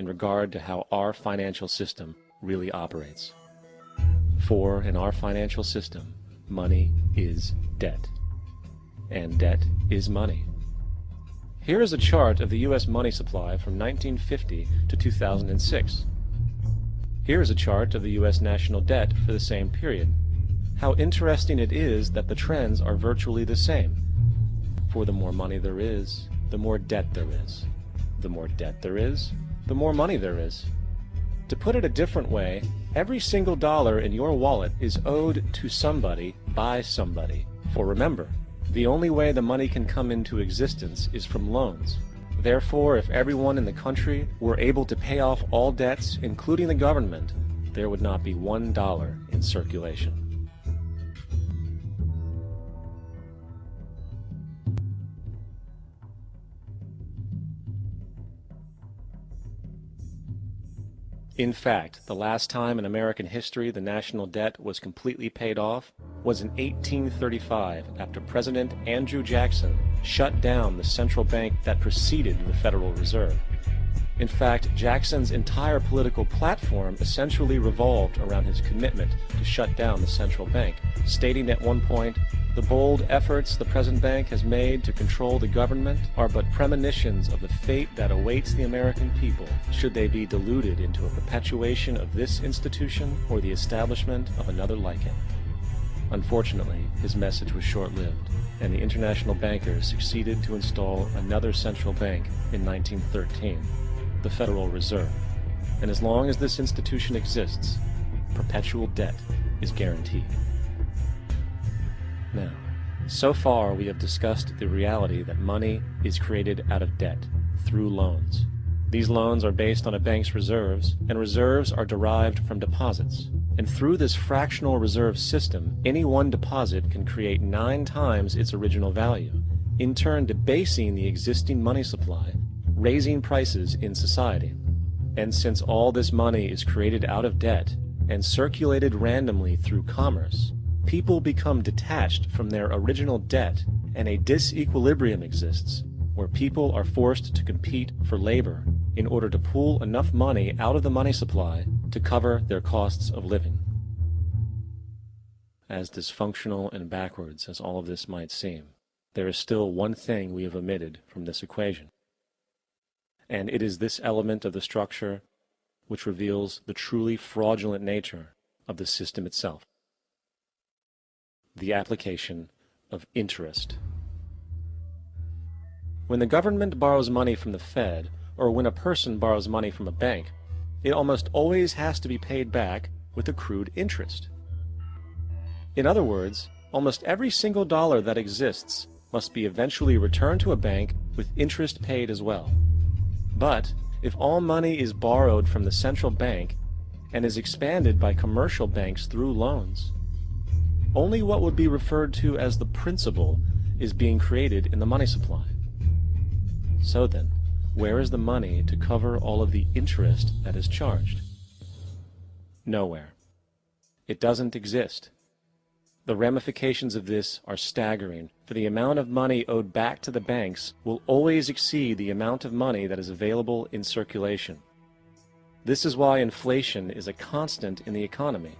in regard to how our financial system really operates. For in our financial system, money is debt, and debt is money. Here is a chart of the U.S. money supply from 1950 to 2006. Here is a chart of the U.S. national debt for the same period. How interesting it is that the trends are virtually the same. For the more money there is, the more debt there is. The more debt there is, the more money there is. To put it a different way, every single dollar in your wallet is owed to somebody by somebody. For remember, the only way the money can come into existence is from loans. Therefore, if everyone in the country were able to pay off all debts, including the government, there would not be $1 in circulation. In fact, the last time in American history the national debt was completely paid off was in 1835 after President Andrew Jackson shut down the central bank that preceded the Federal Reserve. In fact, Jackson's entire political platform essentially revolved around his commitment to shut down the central bank, stating at one point, "The bold efforts the present bank has made to control the government are but premonitions of the fate that awaits the American people should they be deluded into a perpetuation of this institution or the establishment of another like it." Unfortunately, his message was short-lived, and the international bankers succeeded to install another central bank in 1913, the Federal Reserve. And as long as this institution exists, perpetual debt is guaranteed. Now, so far we have discussed the reality that money is created out of debt, through loans. These loans are based on a bank's reserves, and reserves are derived from deposits. And through this fractional reserve system, any one deposit can create 9 times its original value, in turn debasing the existing money supply, raising prices in society. And since all this money is created out of debt, and circulated randomly through commerce, people become detached from their original debt, and a disequilibrium exists, where people are forced to compete for labor in order to pull enough money out of the money supply to cover their costs of living. As dysfunctional and backwards as all of this might seem, there is still one thing we have omitted from this equation. And it is this element of the structure which reveals the truly fraudulent nature of the system itself: the application of interest. When the government borrows money from the Fed, or when a person borrows money from a bank, it almost always has to be paid back with accrued interest. In other words, almost every single dollar that exists must be eventually returned to a bank with interest paid as well. But if all money is borrowed from the central bank and is expanded by commercial banks through loans, only what would be referred to as the principal is being created in the money supply. So then, where is the money to cover all of the interest that is charged? Nowhere. It doesn't exist. The ramifications of this are staggering, for the amount of money owed back to the banks will always exceed the amount of money that is available in circulation. This is why inflation is a constant in the economy,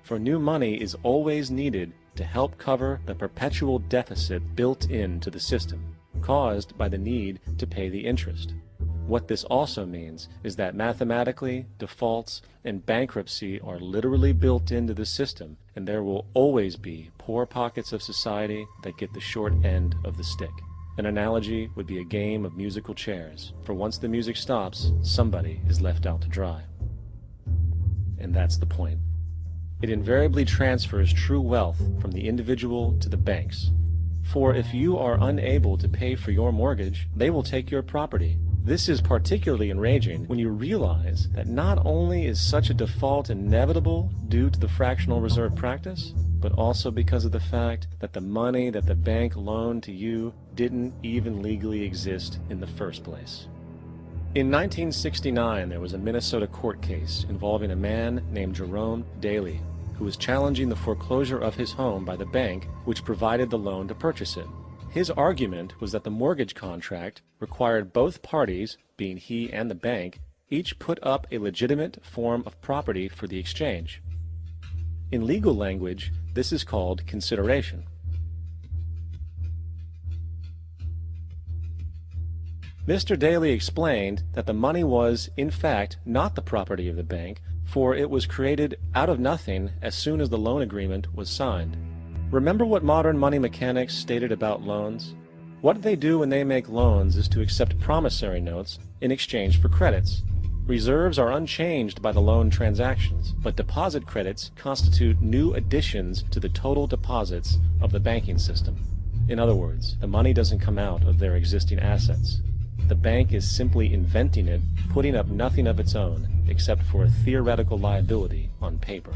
for new money is always needed to help cover the perpetual deficit built into the system, caused by the need to pay the interest. What this also means is that mathematically, defaults and bankruptcy are literally built into the system, and there will always be poor pockets of society that get the short end of the stick. An analogy would be a game of musical chairs, for once the music stops, somebody is left out to dry. And that's the point. It invariably transfers true wealth from the individual to the banks. For if you are unable to pay for your mortgage, they will take your property. This is particularly enraging when you realize that not only is such a default inevitable due to the fractional reserve practice, but also because of the fact that the money that the bank loaned to you didn't even legally exist in the first place. In 1969, there was a Minnesota court case involving a man named Jerome Daly, who was challenging the foreclosure of his home by the bank which provided the loan to purchase it. His argument was that the mortgage contract required both parties, being he and the bank, each put up a legitimate form of property for the exchange. In legal language, this is called consideration. Mr. Daly explained that the money was, in fact, not the property of the bank, for it was created out of nothing as soon as the loan agreement was signed. Remember what modern money mechanics stated about loans? What they do when they make loans is to accept promissory notes in exchange for credits. Reserves are unchanged by the loan transactions, but deposit credits constitute new additions to the total deposits of the banking system. In other words, the money doesn't come out of their existing assets. The bank is simply inventing it, putting up nothing of its own, except for a theoretical liability on paper.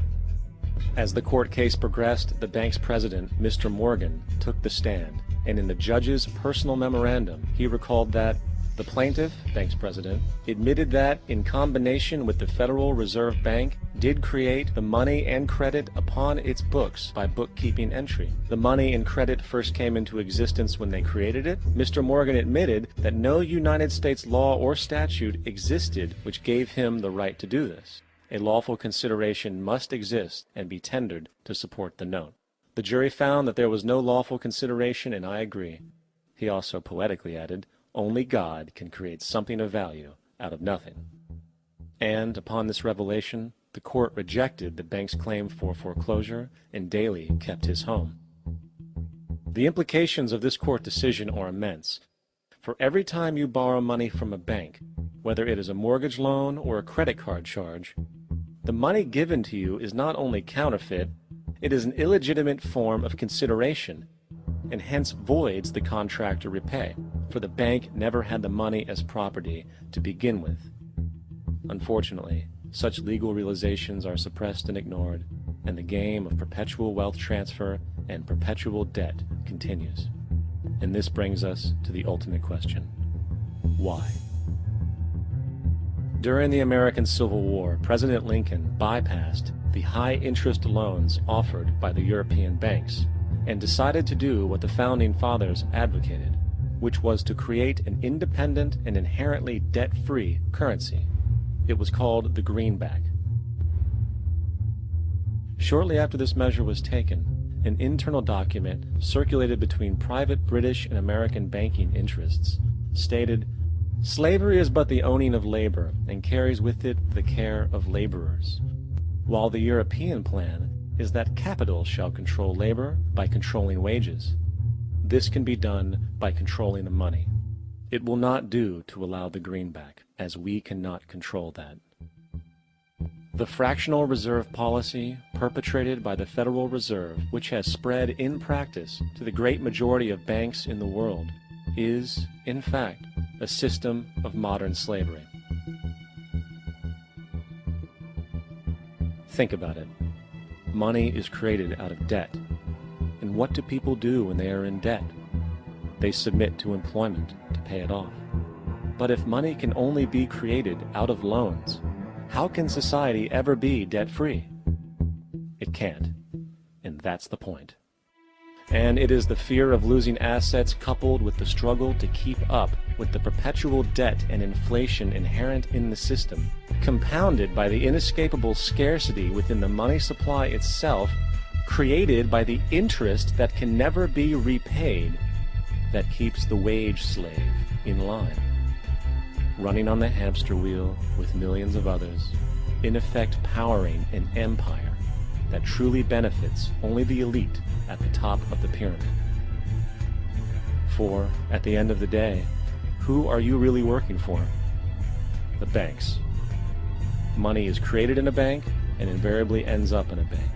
As the court case progressed, the bank's president, Mr. Morgan, took the stand, and in the judge's personal memorandum, he recalled that the plaintiff, bank's president, admitted that, in combination with the Federal Reserve Bank, did create the money and credit upon its books by bookkeeping entry. The money and credit first came into existence when they created it. Mr. Morgan admitted that no United States law or statute existed which gave him the right to do this. A lawful consideration must exist and be tendered to support the note. The jury found that there was no lawful consideration, and I agree. He also poetically added, "Only God can create something of value out of nothing." And upon this revelation, the court rejected the bank's claim for foreclosure, and Daly kept his home. The implications of this court decision are immense. For every time you borrow money from a bank, whether it is a mortgage loan or a credit card charge, the money given to you is not only counterfeit, it is an illegitimate form of consideration, and hence voids the contract to repay, for the bank never had the money as property to begin with. Unfortunately, such legal realizations are suppressed and ignored, and the game of perpetual wealth transfer and perpetual debt continues. And this brings us to the ultimate question: why? During the American Civil War, President Lincoln bypassed the high-interest loans offered by the European banks and decided to do what the Founding Fathers advocated, which was to create an independent and inherently debt-free currency. It was called the greenback. Shortly after this measure was taken, an internal document circulated between private British and American banking interests stated, "Slavery is but the owning of labor, and carries with it the care of laborers, while the European plan is that capital shall control labor by controlling wages. This can be done by controlling the money. It will not do to allow the greenback, as we cannot control that." The fractional reserve policy perpetrated by the Federal Reserve, which has spread in practice to the great majority of banks in the world, is, in fact, a system of modern slavery. Think about it. Money is created out of debt. And what do people do when they are in debt? They submit to employment to pay it off. But if money can only be created out of loans, how can society ever be debt-free? It can't. And that's the point. And it is the fear of losing assets coupled with the struggle to keep up with the perpetual debt and inflation inherent in the system, compounded by the inescapable scarcity within the money supply itself, created by the interest that can never be repaid, that keeps the wage slave in line, running on the hamster wheel with millions of others, in effect powering an empire that truly benefits only the elite at the top of the pyramid. For, at the end of the day, who are you really working for? The banks. Money is created in a bank and invariably ends up in a bank.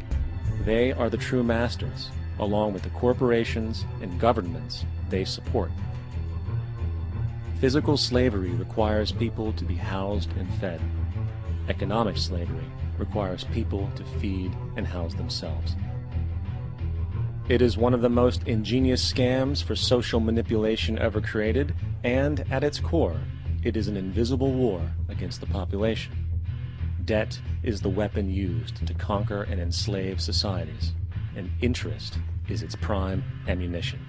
They are the true masters, along with the corporations and governments they support. Physical slavery requires people to be housed and fed. Economic slavery requires people to feed and house themselves. It is one of the most ingenious scams for social manipulation ever created, and at its core, it is an invisible war against the population. Debt is the weapon used to conquer and enslave societies, and interest is its prime ammunition.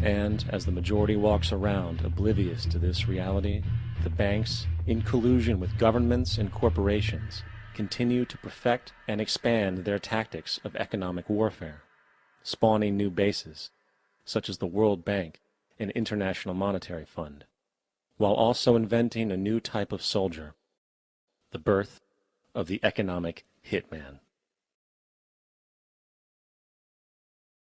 And as the majority walks around oblivious to this reality, the banks, in collusion with governments and corporations, continue to perfect and expand their tactics of economic warfare, spawning new bases, such as the World Bank and International Monetary Fund, while also inventing a new type of soldier, the birth of the economic hitman.